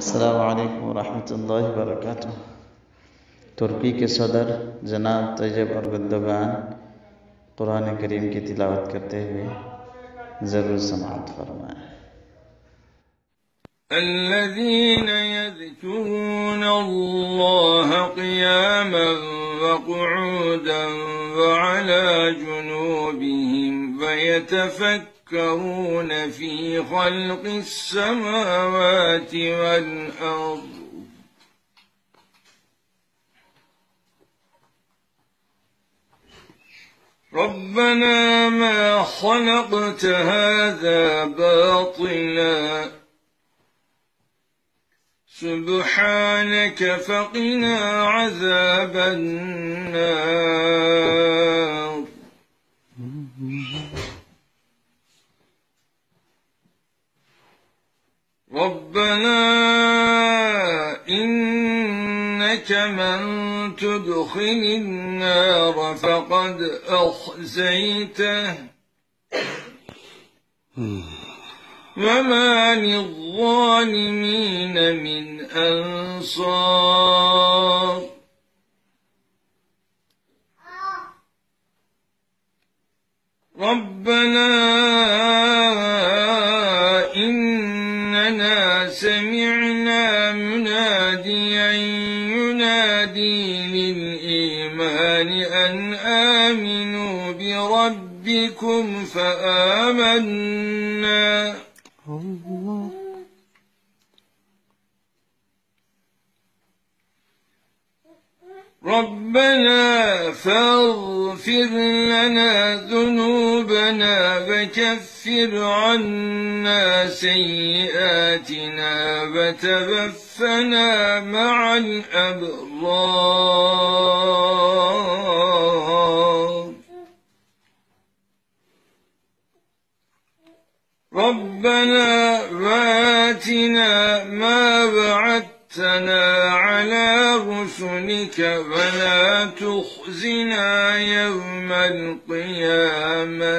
अस्सलामु अलैकुम वरहमतुल्लाहि वबरकातुह। तुर्की के सदर जनाब तैयब अर्दोगान कुरान करीम की तिलावत करते हुए ज़रूर समाअत फरमाएं। الذين يذكرون الله قياما وقعودا وعلى جنوبهم ويتفكرون في خلق السماوات والأرض ربنا ما خلقت هذا باطلا سبحانك فقنا عذاب النار. ربنا إنك من تدخل النار فقد أخزيته وما للظالمين من أنصار. ربنا إننا سمعنا مناديا ينادي للإيمان أن آمنوا بربكم فآمنا ربنا فاغفر لنا ذنوبنا وكفر عنا سيئاتنا وتوفنا مع الأبرار. ربنا وآتنا ما وعدتنا على رسلك ولا تخزنا يوم القيامة